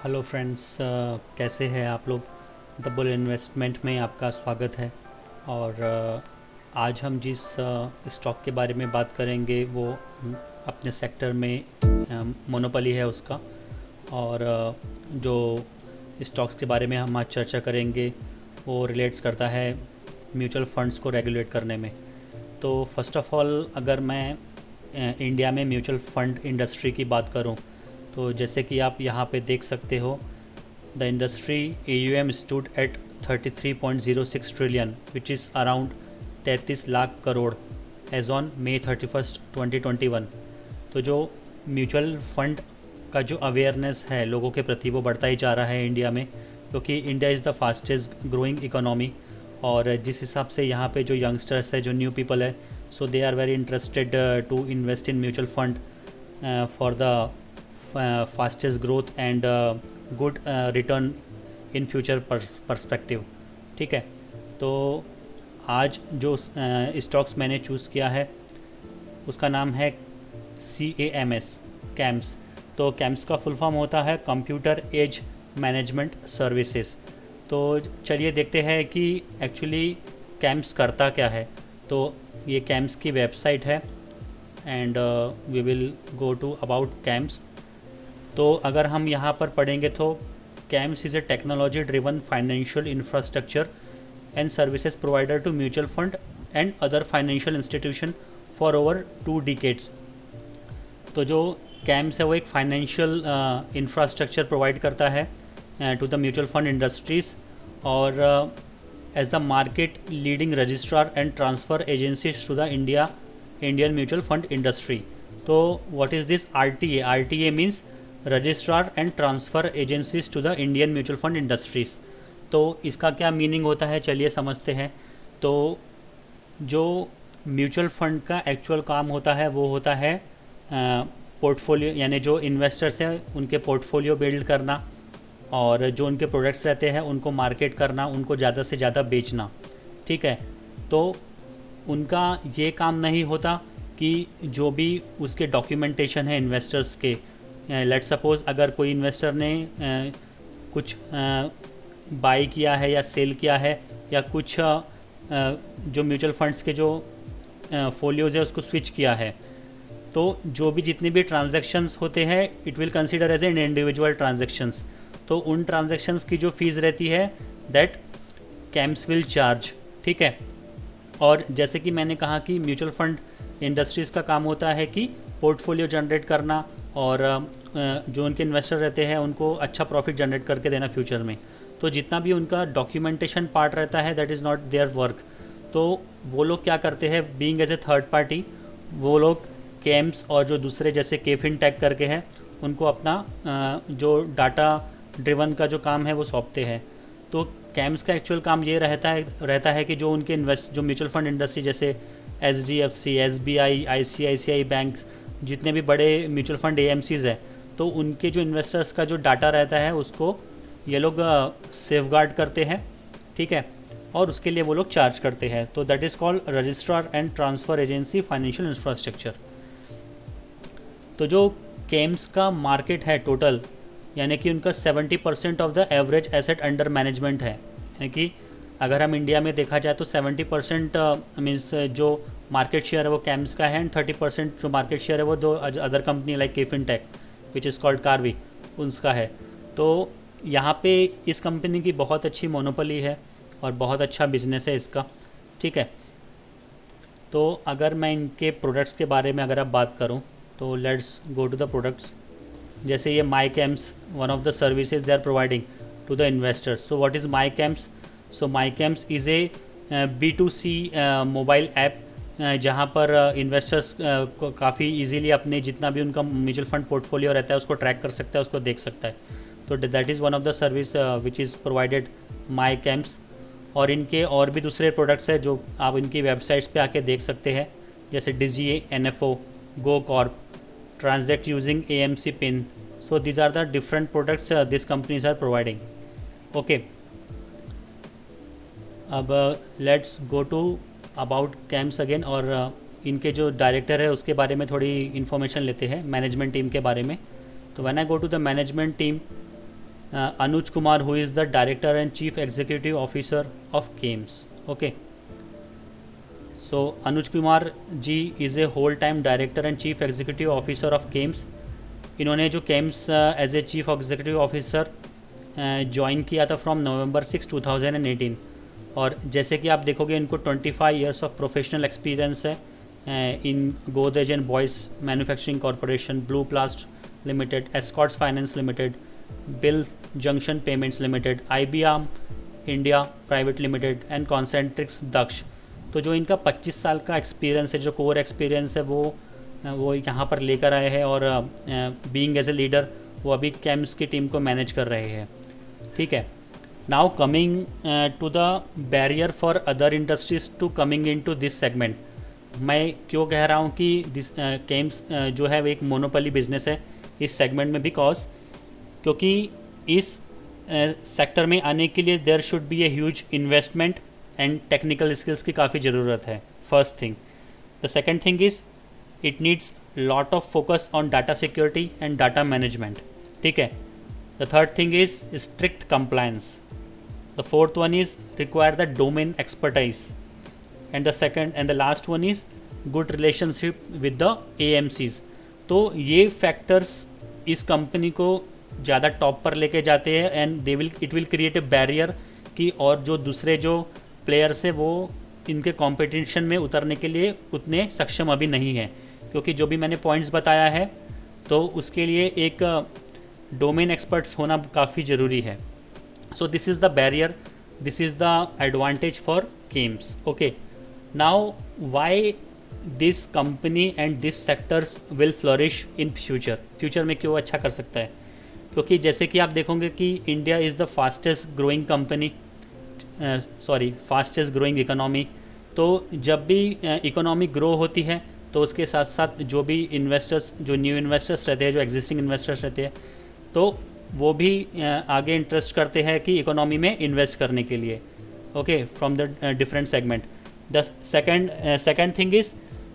Hello friends, कैसे हैं आप लोग। द बुल इन्वेस्टमेंट में आपका स्वागत है। और आज हम जिस स्टॉक के बारे में बात करेंगे वो अपने सेक्टर में मोनोपोली है उसका। और जो स्टॉक्स के बारे में हम आज चर्चा करेंगे वो रिलेट्स करता है म्यूचुअल फंड्स को रेगुलेट करने में। तो फर्स्ट ऑफ ऑल अगर मैं इंडिया में म्यूचुअल फंड इंडस्ट्री की बात करूं, तो जैसे कि आप यहाँ पे देख सकते हो, the industry AUM stood at 33.06 trillion which is around 33 lakh crore as on May 31, 2021। तो जो म्यूचुअल फंड का जो अवेयरनेस है लोगों के प्रति वो बढ़ता ही जा रहा है इंडिया में, क्योंकि India is the fastest growing economy. और जिस हिसाब से यहाँ पे जो यंगस्टर्स है, जो न्यू पीपल है, so they are very interested to invest in mutual fund for the fastest growth and good return in future perspective। ठीक है। तो आज जो स्टॉक्स मैंने चूज़ किया है उसका नाम है CAMS कैम्स। तो कैम्स का फुल फॉर्म होता है कंप्यूटर एज मैनेजमेंट सर्विसेज। तो चलिए देखते हैं कि एक्चुअली कैम्स करता क्या है। तो ये कैम्स की वेबसाइट है and we will go to about CAMS. तो अगर हम यहाँ पर पढ़ेंगे तो CAMS is a technology driven financial infrastructure and services provider to mutual fund and other financial institution for over 2 decades. तो जो कैम्स है वो एक फाइनेंशियल इंफ्रास्ट्रक्चर प्रोवाइड करता है to the mutual fund industries और as the market leading registrar and transfer agencies to the Indian mutual fund industry. तो what is this RTA? RTA means registrar and transfer agencies to the Indian mutual fund industries. तो इसका क्या meaning होता है, चलिए समझते हैं। तो जो म्यूचुअल फंड का एक्चुअल काम होता है वो होता है पोर्टफोलियो, यानी जो इन्वेस्टर्स हैं उनके पोर्टफोलियो बिल्ड करना और जो उनके प्रोडक्ट्स रहते हैं उनको मार्केट करना, उनको ज़्यादा से ज़्यादा बेचना। ठीक है। तो उनका ये काम नहीं होता कि जो भी उसके डॉक्यूमेंटेशन है इन्वेस्टर्स के, लेट सपोज़ अगर कोई इन्वेस्टर ने कुछ बाई किया है या सेल किया है या कुछ जो म्यूचुअल फंड्स के जो फोलियोज़ है उसको स्विच किया है, तो जो भी जितने भी ट्रांजैक्शंस होते हैं it will consider as an individual transactions. तो उन ट्रांजैक्शंस की जो फीस रहती है दैट कैम्स विल चार्ज। ठीक है। और जैसे कि मैंने कहा कि म्यूचुअल फंड इंडस्ट्रीज़ का काम होता है कि पोर्टफोलियो जनरेट करना और जो उनके इन्वेस्टर रहते हैं उनको अच्छा प्रॉफिट जनरेट करके देना फ्यूचर में। तो जितना भी उनका डॉक्यूमेंटेशन पार्ट रहता है that is not there work. तो वो लोग क्या करते हैं, being as a third party, वो लोग कैम्स और जो दूसरे जैसे केफिन टैग करके हैं उनको अपना जो डाटा ड्रिवन का जो काम है वो सौंपते हैं। तो कैम्स का एक्चुअल काम ये रहता है कि जो उनके जो म्यूचुअल फंड इंडस्ट्री जैसे HDFC, SBI, ICICI बैंक, जितने भी बड़े म्यूचुअल फंड AMCs है, तो उनके जो इन्वेस्टर्स का जो डाटा रहता है उसको ये लोग सेफगार्ड करते हैं। ठीक है। और उसके लिए वो लोग चार्ज करते हैं। तो that is called registrar and transfer agency financial infrastructure. तो जो कैम्स का मार्केट है टोटल, यानी कि उनका 70% of the average asset under management है। यानी कि अगर हम इंडिया में देखा जाए तो 70% मीन्स जो मार्केट शेयर है वो कैम्स का है एंड 30% जो मार्केट शेयर है वो दो other company like KFin Tech which is called Karvy उनका है। तो यहाँ पे इस कंपनी की बहुत अच्छी मोनोपोली है और बहुत अच्छा बिजनेस है इसका। ठीक है। तो अगर मैं इनके प्रोडक्ट्स के बारे में अगर आप बात करूँ तो let's go to the products. जैसे ये my CAMS, one of the services they are providing to the investors. So what is my CAMS? So my CAMS is a B2C mobile app जहाँ पर इन्वेस्टर्स काफ़ी इजीली अपने जितना भी उनका म्यूचुअल फंड पोर्टफोलियो रहता है उसको ट्रैक कर सकता है, उसको देख सकता है। तो that is one of the service which is provided my camps. और इनके और भी दूसरे प्रोडक्ट्स हैं जो आप इनकी वेबसाइट्स पे आके देख सकते हैं, जैसे Digi, NFO, Go Corp, transact using AMC pin. So these are the different products this companies are providing. Okay. अब let's go to about CAMS again और इनके जो डायरेक्टर है उसके बारे में थोड़ी इन्फॉर्मेशन लेते हैं मैनेजमेंट टीम के बारे में। तो when I go to the management team, Anuj Kumar, who is the Director and Chief Executive Officer of KEMS. Okay. So Anuj Kumar ji is a whole-time Director and Chief Executive Officer of KEMS. इन्होंने जो KEMS as a chief executive officer join किया था from November 6, 2018. और जैसे कि आप देखोगे इनको 25 ईयर्स ऑफ प्रोफेशनल एक्सपीरियंस है in Godrej and Boyce manufacturing corporation, blue plast limited, escorts finance limited, bill junction payments limited, IBM India private limited and Concentrix Daksh. तो जो इनका 25 साल का एक्सपीरियंस है, जो कोर एक्सपीरियंस है, वो यहाँ पर लेकर आए हैं और बीइंग एज ए लीडर वो अभी केम्स की टीम को मैनेज कर रहे हैं. ठीक है. Now coming to the barrier for other industries to coming in to this segment. मैं क्यों कह रहा हूँ कि दिस केम्स जो है वो एक मोनोपोली बिजनेस है इस सेगमेंट में, बिकॉज क्योंकि इस सेक्टर में आने के लिए there should be a huge investment and technical skills की काफ़ी ज़रूरत है. First thing. The second thing is it needs lot of focus on data security and data management. ठीक है. The third thing is strict compliance. The fourth one is require the domain expertise. And the second and the last one is good relationship with the AMCs. तो ये factors इस company को ज़्यादा top पर लेके जाते हैं and it will create a barrier कि और जो दूसरे जो प्लेयर्स है वो इनके कंपटीशन में उतरने के लिए उतने सक्षम अभी नहीं है, क्योंकि जो भी मैंने पॉइंट्स बताया है तो उसके लिए एक डोमेन एक्सपर्ट्स होना काफ़ी ज़रूरी है. So this is the barrier, this is the advantage for Kemps. Okay. Now why this company and this sectors will flourish in future में क्यों अच्छा कर सकता है? क्योंकि जैसे कि आप देखोगे कि India is the fastest growing company, fastest growing economy. तो जब भी इकोनॉमी ग्रो होती है तो उसके साथ साथ जो भी इन्वेस्टर्स, जो न्यू इन्वेस्टर्स रहते हैं, जो एग्जिस्टिंग इन्वेस्टर्स रहते हैं, तो वो भी आगे इंटरेस्ट करते हैं कि इकोनॉमी में इन्वेस्ट करने के लिए. Okay. From the different segment. The second thing is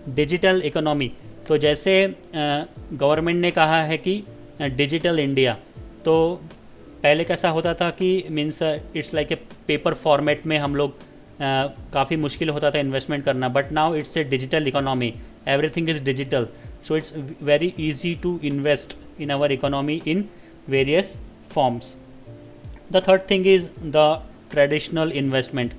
digital economy. तो जैसे गवर्नमेंट ने कहा है कि डिजिटल इंडिया, तो पहले कैसा होता था कि means it's like a paper format में हम लोग काफ़ी मुश्किल होता था इन्वेस्टमेंट करना, but now it's a digital economy, everything is digital, so it's very easy to invest in our economy in various forms. The third thing is the traditional investment.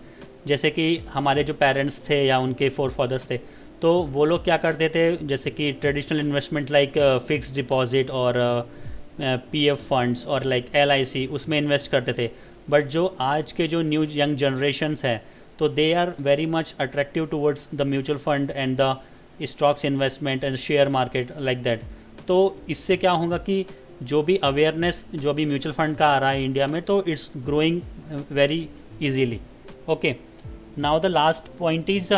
जैसे कि हमारे जो पेरेंट्स थे या उनके फोरफादर्स थे, तो वो लोग क्या करते थे, जैसे कि traditional investment like fix deposit और PF फंड्स और लाइक LIC, उसमें इन्वेस्ट करते थे. बट जो आज के जो न्यू यंग जनरेशन्स हैं, तो they are very much attractive towards the mutual fund and the stocks investment and share market like that. तो इससे क्या होगा कि जो भी अवेयरनेस जो भी म्यूचुअल फंड का आ रहा है इंडिया में, तो it's growing very easily. Okay. Now the last point is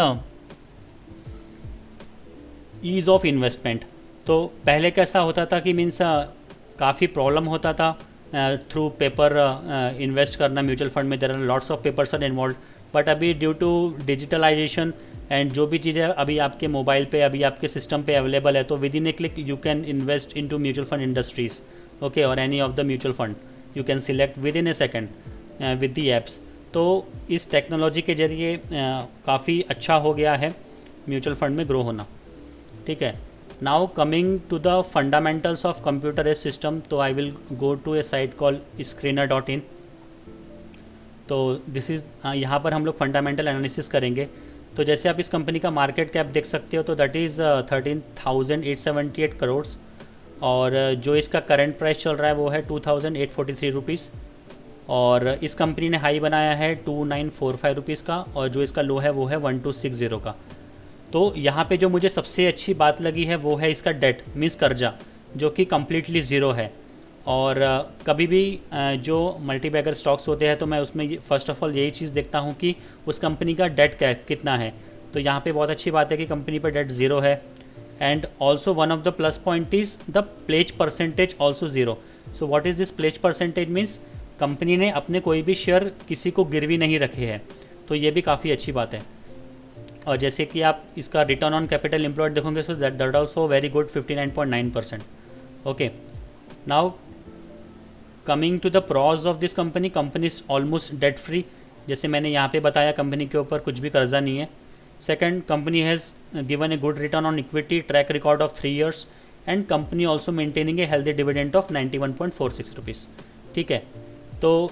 ease of investment. तो पहले कैसा होता था कि मीन्स काफ़ी प्रॉब्लम होता था थ्रू पेपर इन्वेस्ट करना म्यूचुअल फंड में. There are lots of papers are involve. But अभी ड्यू टू डिजिटलाइजेशन एंड जो भी चीज़ें अभी आपके मोबाइल पे, अभी आपके सिस्टम पे अवेलेबल है, तो within a click you can invest into mutual fund industries. Okay. और any of the mutual fund you can select within a second with the apps. तो इस technology के ज़रिए काफ़ी अच्छा हो गया है म्यूचुअल फंड में ग्रो होना. ठीक है. Now coming to the fundamentals of computer age system, तो I will go to a site call screener.in. तो दिस इज़ यहाँ पर हम लोग फंडामेंटल एनालिसिस करेंगे. तो जैसे आप इस कंपनी का मार्केट कैप देख सकते हो, तो दैट इज़ 13,878 करोड़. और जो इसका करंट प्राइस चल रहा है वो है 2,843 रुपीज़. और इस कंपनी ने हाई बनाया है 2,945 रुपीज़ का, और जो इसका लो है वो है 1,260 का. तो यहाँ पे जो मुझे सबसे अच्छी बात लगी है वो है इसका डेट मीन्स कर्जा, जो कि कम्प्लीटली ज़ीरो है. और कभी भी जो मल्टीबैगर स्टॉक्स होते हैं, तो मैं उसमें फ़र्स्ट ऑफ ऑल यही चीज़ देखता हूँ कि उस कंपनी का डेट कितना है. तो यहाँ पे बहुत अच्छी बात है कि कंपनी पर डेट ज़ीरो है. And also one of the plus point is the pledge percentage also zero. So what is this pledge percentage means company ने अपने कोई भी शेयर किसी को गिरवी नहीं रखे हैं. तो ये भी काफ़ी अच्छी बात है. और जैसे कि आप इसका रिटर्न ऑन कैपिटल एम्प्लॉयड देखोगे, so that also very good 59.9%. Okay. Now coming to the pros of this company, company is almost debt free, जैसे मैंने यहाँ पे बताया कंपनी के ऊपर कुछ भी कर्जा नहीं है. Second, company has given a good return on equity, track record of 3 years, and company also maintaining a healthy dividend of 91.46 rupees. ठीक है, तो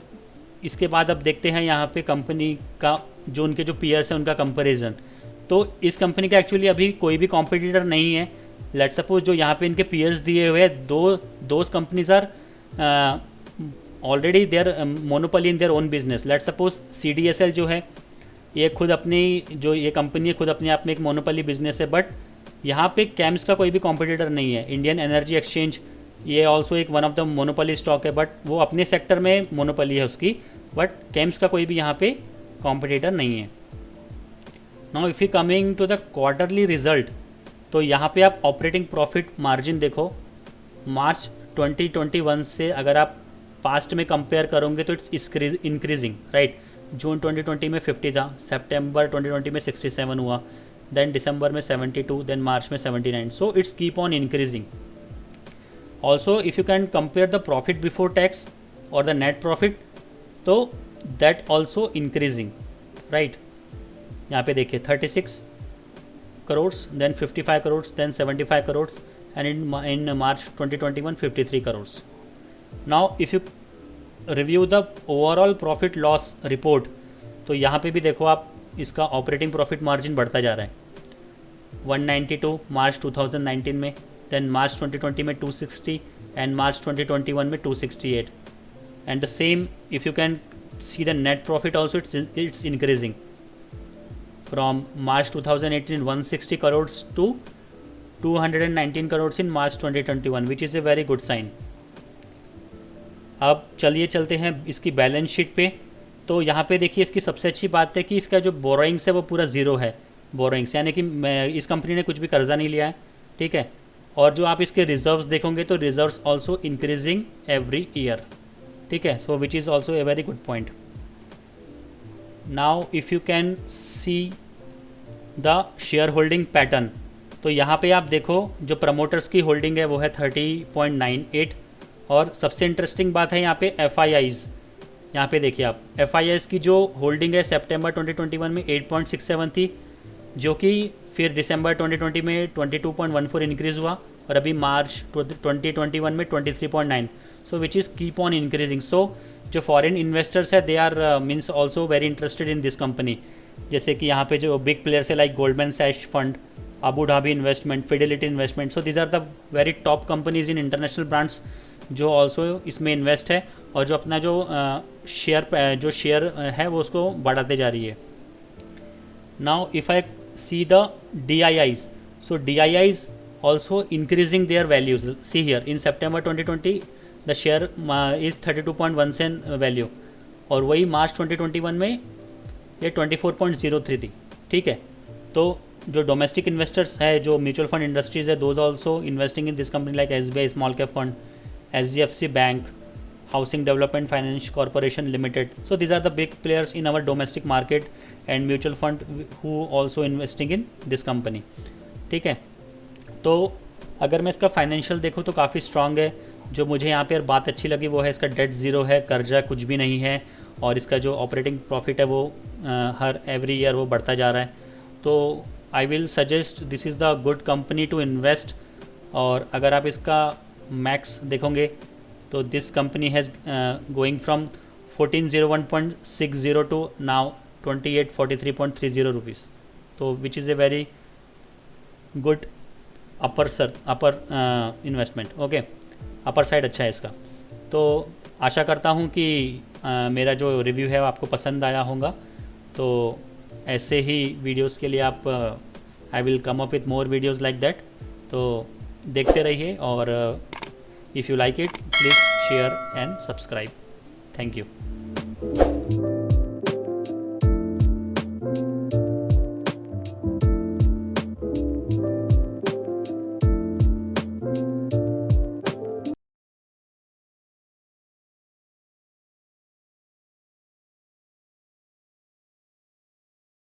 इसके बाद अब देखते हैं यहाँ पे कंपनी का जो उनके जो पीयर्स हैं उनका कंपैरिजन. तो इस कंपनी का एक्चुअली अभी कोई भी कॉम्पिटिटर नहीं है. लेट सपोज जो यहाँ पे इनके पीयर्स दिए हुए हैं, those companies are already their monopoly in their own business. Let suppose CDSL जो है ये खुद अपनी जो ये कंपनी है खुद अपने आप में एक मोनोपोली बिजनेस है, बट यहाँ पे कैम्स का कोई भी कॉम्पिटिटर नहीं है. इंडियन एनर्जी एक्सचेंज ये ऑल्सो एक one of the monopoly stock है, बट वो अपने सेक्टर में मोनोपोली है उसकी, बट कैम्स का कोई भी यहाँ पे कॉम्पिटिटर नहीं है. Now if you coming to the quarterly result, तो यहाँ पे आप ऑपरेटिंग प्रॉफिट मार्जिन देखो, मार्च 2021 से अगर आप पास्ट में कंपेयर करोगे तो इट्स इंक्रीजिंग, राइट. जून 2020 में 50 था, सितंबर 2020 में 67 हुआ, देन दिसंबर में 72, देन मार्च में 79. So it's keep on increasing. Also if you can compare the profit before tax और द नेट प्रॉफिट, तो दैट ऑल्सो इंक्रीजिंग, राइट. यहाँ पे देखिए 36 crores, then 55 crores, then 75 crores, and in March 2021 53 crores. Now if you review the overall profit loss report, तो यहाँ पे भी देखो आप इसका ऑपरेटिंग प्रॉफिट मार्जिन बढ़ता जा रहा है. 192 मार्च 2019 में, then मार्च 2020 में 260, and मार्च 2021 में 268. and the same if you can see the net profit also, it's increasing from March 2018 160 crores to 219 crores in March 2021, which is a very good sign. अब चलिए चलते हैं इसकी बैलेंस शीट पे. तो यहाँ पे देखिए इसकी सबसे अच्छी बात है कि इसका जो बोरोइंग्स है वो पूरा ज़ीरो है. बोरोइंग्स यानी कि इस कंपनी ने कुछ भी कर्जा नहीं लिया है, ठीक है. और जो आप इसके रिजर्व्स देखोगे तो reserves also increasing every year, ठीक है. So which is also a very good point. Now if you can see the shareholding pattern, तो यहाँ पे आप देखो जो प्रमोटर्स की होल्डिंग है वो है 30.98. और सबसे इंटरेस्टिंग बात है यहाँ पे FIIs. यहाँ पे देखिए आप FIIs की जो होल्डिंग है सितंबर 2021 में 8.67 थी, जो कि फिर दिसंबर 2020 में 22.14 इंक्रीज़ हुआ, और अभी मार्च 2021 में 23.9. So which is keep on increasing. So जो फॉरेन इन्वेस्टर्स है they are means also very interested in this company. जैसे कि यहाँ पे जो बिग प्लेयर्स है लाइक गोल्डमैन सैक्स fund, Abu Dhabi investment, Fidelity investment. So these are the very top companies in international brands जो also इसमें इन्वेस्ट है, और जो अपना जो शेयर है वो उसको बढ़ाते जा रही है. Now if I see the DIIs, so DIIs also increasing their values. See here in September 2020 the share is 32.1 cent value, और वही मार्च 2021 में ये 24.03 थी, ठीक है. तो जो डोमेस्टिक इन्वेस्टर्स है, जो म्यूचुअल फंड इंडस्ट्रीज है, those also investing in this company like SBI small cap fund, HDFC bank, housing development finance corporation limited. So these are the big players in our domestic market and mutual fund who also investing in this company, ठीक है. तो अगर मैं इसका financial देखूँ तो काफ़ी strong है. जो मुझे यहाँ पर बात अच्छी लगी वो है इसका डेट ज़ीरो है, कर्जा कुछ भी नहीं है, और इसका जो ऑपरेटिंग प्रॉफिट है वो हर एवरी ईयर वो बढ़ता जा रहा है. तो I will suggest this is the good company to invest. और अगर आप इसका मैक्स देखोगे तो this company has going from 1401.60 to now 2843.30 rupees. तो which is a very good upper investment. Okay, upper side अच्छा है इसका. तो आशा करता हूँ कि मेरा जो रिव्यू है वो आपको पसंद आया होगा. तो ऐसे ही वीडियोस के लिए आप I will come up with more videos like that. तो देखते रहिए, और if you like it please share and subscribe. Thank you.